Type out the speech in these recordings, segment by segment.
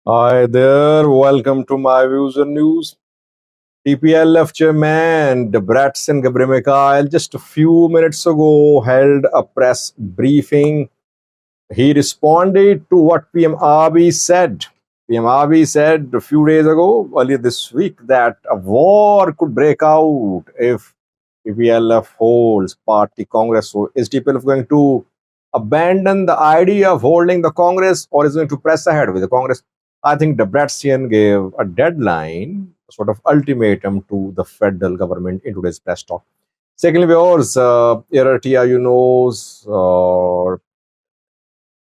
Hi there, welcome to my views and news. TPLF chairman Debretsion Gebremikhail just a few minutes ago held a press briefing. He responded to what PM Abiy said. PM Abiy said a few days ago, earlier this week, that a war could break out if TPLF holds party Congress. So is TPLF going to abandon the idea of holding the Congress or is going to press ahead with the Congress? I think Debretsion gave a deadline, a sort of ultimatum to the federal government in today's press talk. Secondly, viewers, Eritrea,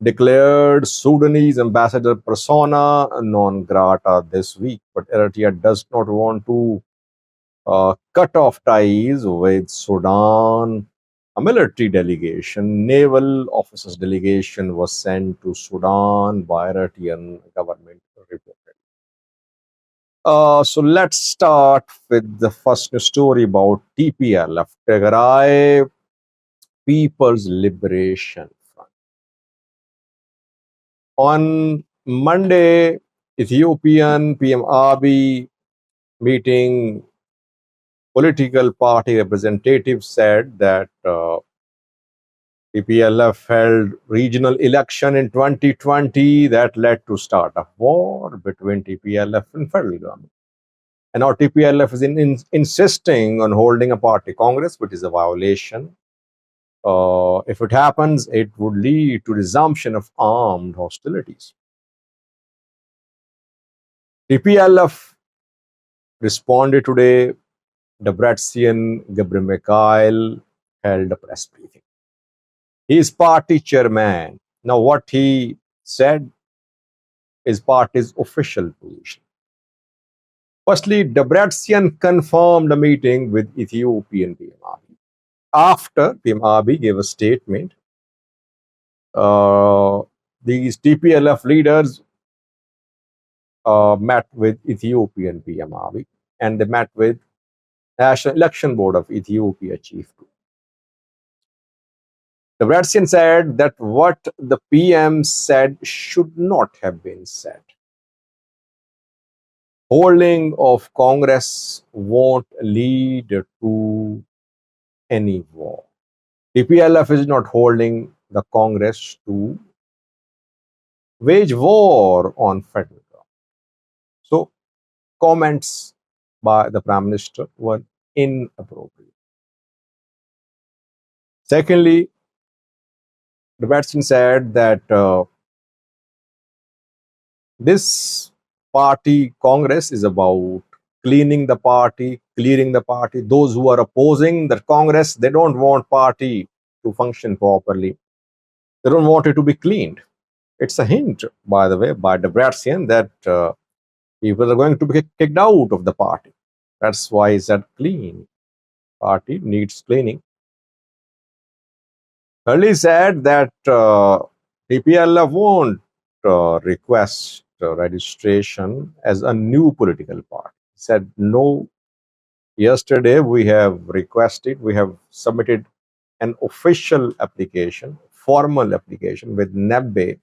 declared Sudanese ambassador persona non grata this week, but Eritrea does not want to cut off ties with Sudan. A military delegation, naval officers delegation, was sent to Sudan by Eritrean government reported. So let's start with the first story about TPLF, Tigray People's Liberation Front. On Monday, Ethiopian PM Abiy meeting political party representatives said that TPLF held regional election in 2020 that led to start a war between TPLF and federal government. And now TPLF is insisting on holding a party congress, which is a violation. If it happens, it would lead to resumption of armed hostilities. TPLF responded today. Debretsion Gebremikhail held a press briefing. He is party chairman. Now, what he said is party's official position. Firstly, Debretsion confirmed a meeting with Ethiopian PM Abiy. After PM Abiy gave a statement, these TPLF leaders met with Ethiopian PM Abiy, and they met with National Election Board of Ethiopia chief. Debretsion said that what the PM said should not have been said. Holding of Congress won't lead to any war. TPLF is not holding the Congress to wage war on federal government. So comments by the Prime Minister were inappropriate. Secondly, Debretsion said that this party Congress is about cleaning the party, clearing the party. Those who are opposing the Congress, they don't want party to function properly. They don't want it to be cleaned. It's a hint, by the way, by Debretsion that people are going to be kicked out of the party. That's why it's that clean. Party needs cleaning. Early said that TPLF won't request registration as a new political party. He said no. Yesterday we have requested, we have submitted an official application, formal application with NEBE,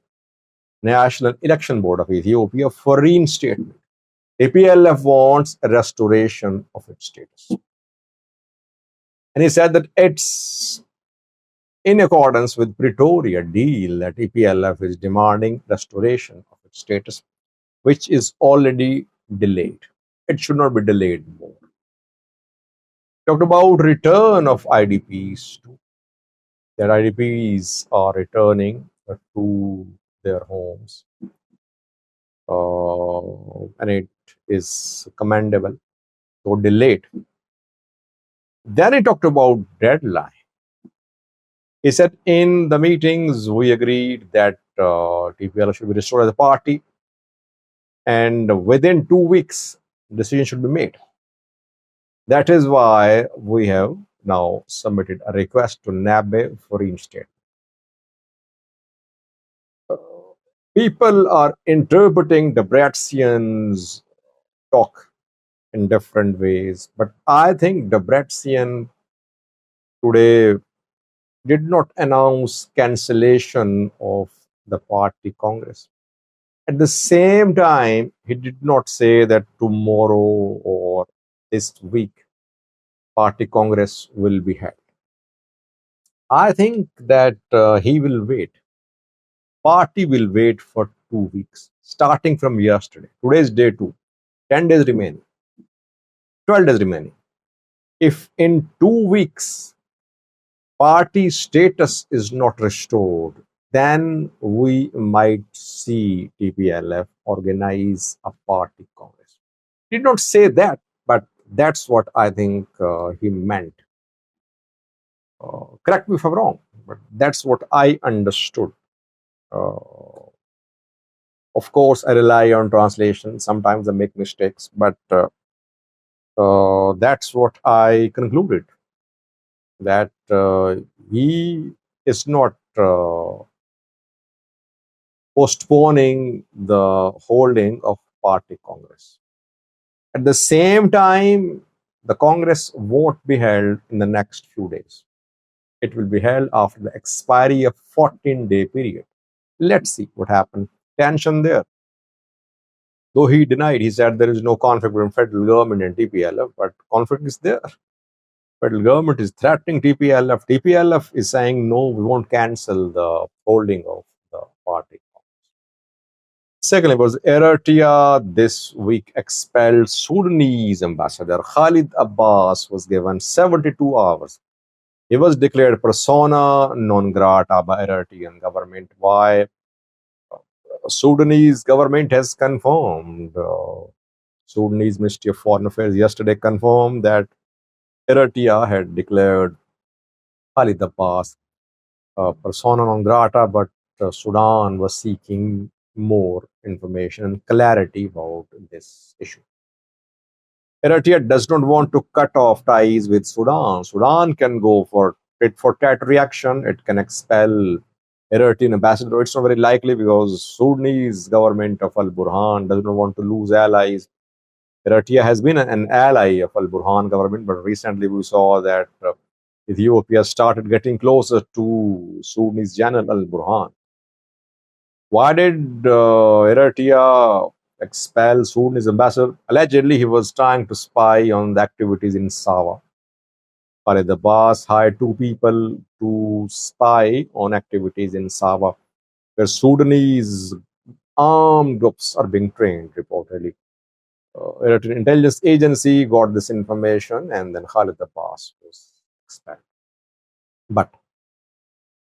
National Election Board of Ethiopia, for reinstatement. TPLF wants a restoration of its status. And he said that it's in accordance with Pretoria deal that TPLF is demanding restoration of its status, which is already delayed. It should not be delayed more. Talked about return of IDPs too. That IDPs are returning to their homes, and it is commendable. So delayed. Then he talked about deadline. He said in the meetings we agreed that TPLF should be restored as a party, and within 2 weeks, decision should be made. That is why we have now submitted a request to NABE for reinstatement. People are interpreting Debretsian's talk in different ways, but I think Debretsion today did not announce cancellation of the party congress. At the same time, he did not say that tomorrow or this week party congress will be held. I think that he will wait. Party will wait for 2 weeks, starting from yesterday. Today is day 2. 10 days remaining. 12 days remaining. If in 2 weeks party status is not restored, then we might see TPLF organize a party congress. He did not say that, but that's what I think he meant. Correct me if I'm wrong, but that's what I understood. Uh, of course, I rely on translation. Sometimes I make mistakes, but that's what I concluded. That he is not postponing the holding of party congress. At the same time, the congress won't be held in the next few days. It will be held after the expiry of 14-day period. Let's see what happens. Tension there. Though he denied, he said there is no conflict between federal government and TPLF, but conflict is there. Federal government is threatening TPLF. TPLF is saying, no, we won't cancel the holding of the party. Secondly, was Eritrea this week expelled Sudanese ambassador Khalid Abbas was given 72 hours. He was declared persona non grata by Eritrean government. Why? Sudanese government has confirmed. Sudanese Ministry of Foreign Affairs yesterday confirmed that Eritrea had declared Khalid Abbas persona non grata, but Sudan was seeking more information and clarity about this issue. Eritrea does not want to cut off ties with Sudan. Sudan can go for tit for tat reaction. It can expel Eritrean ambassador. It's not very likely because Sudanese government of Al Burhan does not want to lose allies. Eritrea has been an ally of Al Burhan government, but recently we saw that Ethiopia started getting closer to Sudanese General Al Burhan. Why did Eritrea expel Sudanese ambassador? Allegedly, he was trying to spy on the activities in Sawa. Khalid Abbas hired 2 people to spy on activities in Sawa, where Sudanese armed groups are being trained, reportedly. Eritrean intelligence agency got this information, and then Khalid Abbas was expelled. But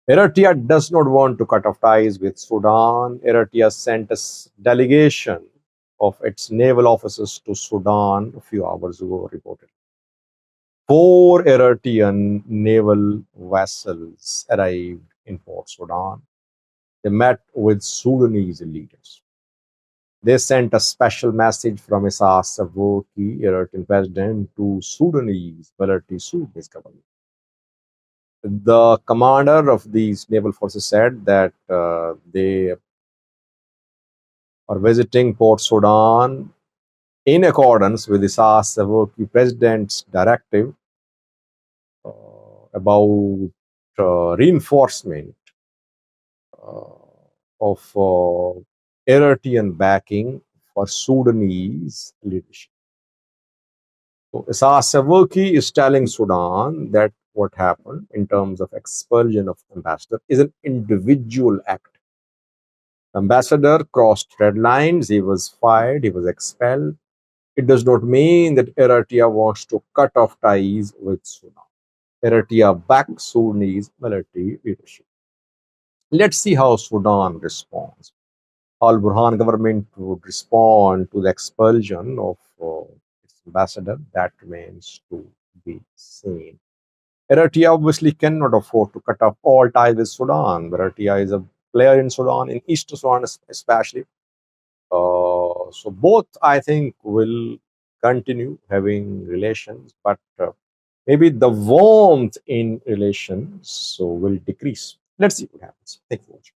Eritrea does not want to cut off ties with Sudan. Eritrea sent a delegation of its naval officers to Sudan a few hours ago, reported. 4 Eritrean naval vessels arrived in Port Sudan. They met with Sudanese leaders. They sent a special message from Isaias Afwerki, Eritrean president, to Sudanese military Sudanese government. The commander of these naval forces said that they are visiting Port Sudan in accordance with Isaias Afwerki president's directive about reinforcement of Eritrean backing for Sudanese leadership. So Isaias Afwerki is telling Sudan that what happened in terms of expulsion of ambassador is an individual act. Ambassador crossed red lines, he was fired, he was expelled. It does not mean that Eritrea wants to cut off ties with Sudan. Eritrea backs Sudanese military leadership. Let's see how Sudan responds. Al Burhan government would respond to the expulsion of its ambassador. That remains to be seen. Eritrea obviously cannot afford to cut off all ties with Sudan. Eritrea is a player in Sudan, in East Sudan especially. So both, I think, will continue having relations, but maybe the warmth in relations will decrease. Let's see what happens. Thank you for watching.